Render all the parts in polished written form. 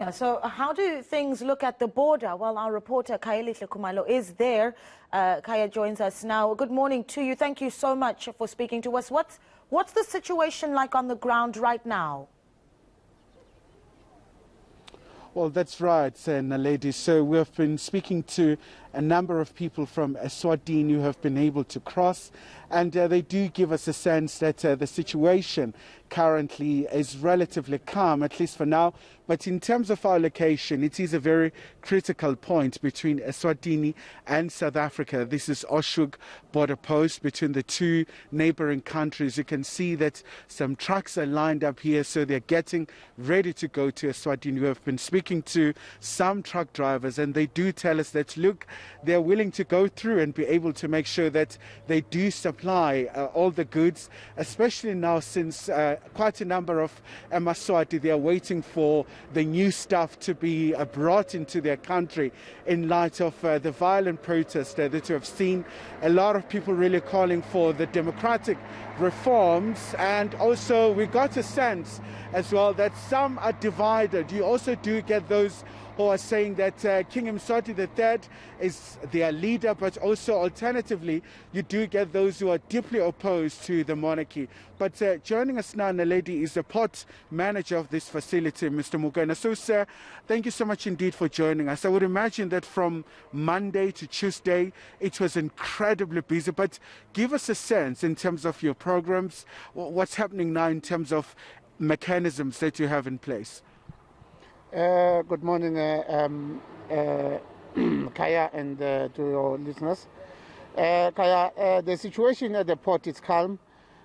Yeah, so how do things look at the border? Well, our reporter Kayeli Kumalo is there. Kaya joins us now. Good morning to you. Thank you so much for speaking to us. What's the situation like on the ground right now? Well, that's right, Naledi. So we have been speaking to a number of people from eSwatini who have been able to cross, and they do give us a sense that the situation currently is relatively calm, at least for now. But in terms of our location, it is a very critical point between eSwatini and South Africa. This is Oshug border post between the two neighboring countries. You can see that some trucks are lined up here, so they're getting ready to go to eSwatini. We have been speaking to some truck drivers, and they do tell us that, look, they're willing to go through and be able to make sure that they do supply all the goods, especially now since quite a number of eMaSwati, they are waiting for the new stuff to be brought into their country in light of the violent protests that you have seen. A lot of people really calling for the democratic reforms, and also we got a sense as well that some are divided. You also do get those who are saying that King Mswati III is their leader, but also alternatively, you do get those who are deeply opposed to the monarchy. But joining us now, Naledi, is the port manager of this facility, Mr. Mugana. So, sir, thank you so much indeed for joining us. I would imagine that from Monday to Tuesday, it was incredibly busy, but give us a sense in terms of your programs, what's happening now in terms of mechanisms that you have in place. Good morning, Kaya, and to your listeners. Kaya, the situation at the port is calm,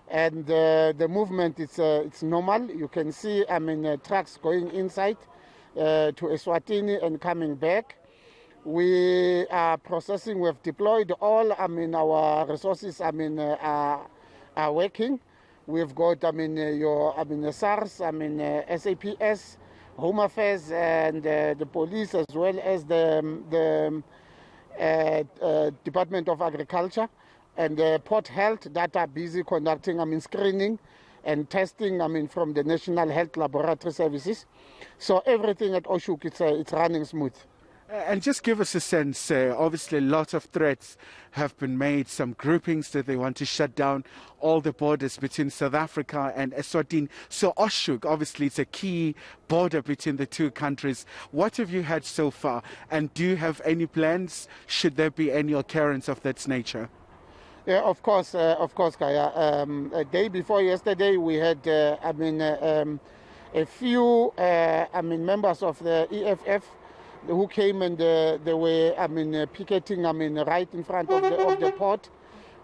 and the movement is it's normal. You can see, trucks going inside to eSwatini and coming back. We are processing. We have deployed all. Our resources. Are working. We've got. The SARS. SAPS. Home Affairs and the police, as well as the Department of Agriculture and the Port Health, that are busy conducting screening and testing from the National Health Laboratory Services. So everything at Oshuk, it's running smooth. And just give us a sense, obviously a lot of threats have been made, some groupings that they want to shut down all the borders between South Africa and eSwatini. So Oshug, obviously it's a key border between the two countries. What have you had so far? And do you have any plans, should there be any occurrence of that nature? Yeah, of course, Kaya. A day before yesterday, we had, a few, members of the EFF who came and they were, picketing, right in front of the port.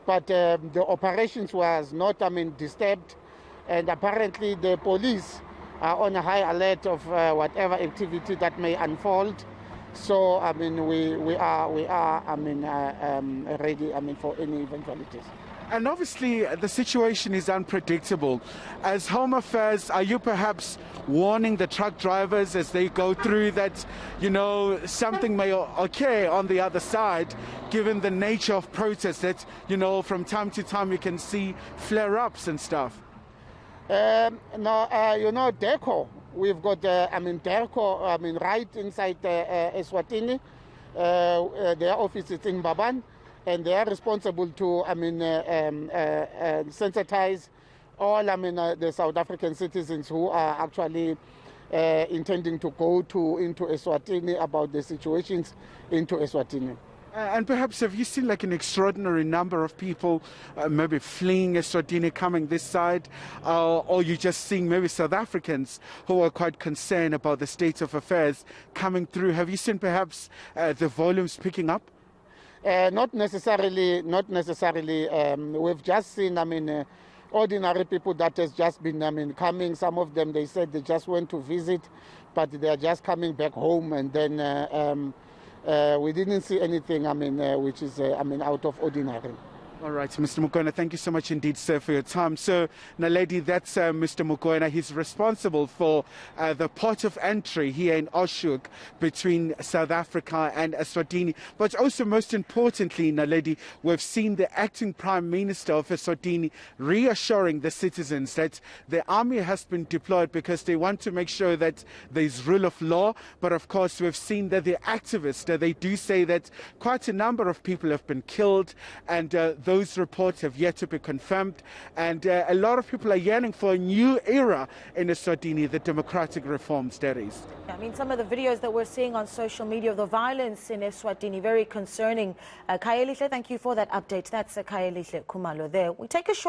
But the operations was not, disturbed. And apparently the police are on a high alert of whatever activity that may unfold. So, we are, ready, for any eventualities. And obviously, the situation is unpredictable. As Home Affairs, are you perhaps warning the truck drivers as they go through that, something may occur on the other side, given the nature of protests that, from time to time you can see flare-ups and stuff? DERCO, we've got, DERCO, right inside eSwatini. Their office is in Baban. And they are responsible to, sensitize all, the South African citizens who are actually intending to go into eSwatini about the situations into eSwatini. And perhaps have you seen like an extraordinary number of people maybe fleeing eSwatini, coming this side, or you just seeing maybe South Africans who are quite concerned about the state of affairs coming through? Have you seen perhaps the volumes picking up? Not necessarily. We've just seen, ordinary people that has just been, coming. Some of them, they said they just went to visit, but they are just coming back home. And then we didn't see anything, which is, out of ordinary. All right, Mr. Mokoena, thank you so much indeed, sir, for your time. So, Naledi, that's Mr. Mokoena. He's responsible for the port of entry here in Oshuk between South Africa and Eswatini. But also, most importantly, Naledi, we've seen the acting Prime Minister of Eswatini reassuring the citizens that the army has been deployed because they want to make sure that there's rule of law. But of course, we've seen that the activists, they do say that quite a number of people have been killed, and those reports have yet to be confirmed, and a lot of people are yearning for a new era in Eswatini, the democratic reforms, that is. I mean, some of the videos that we're seeing on social media of the violence in Eswatini, very concerning. Khayelihle, thank you for that update. That's Khayelihle Khumalo there. We take a short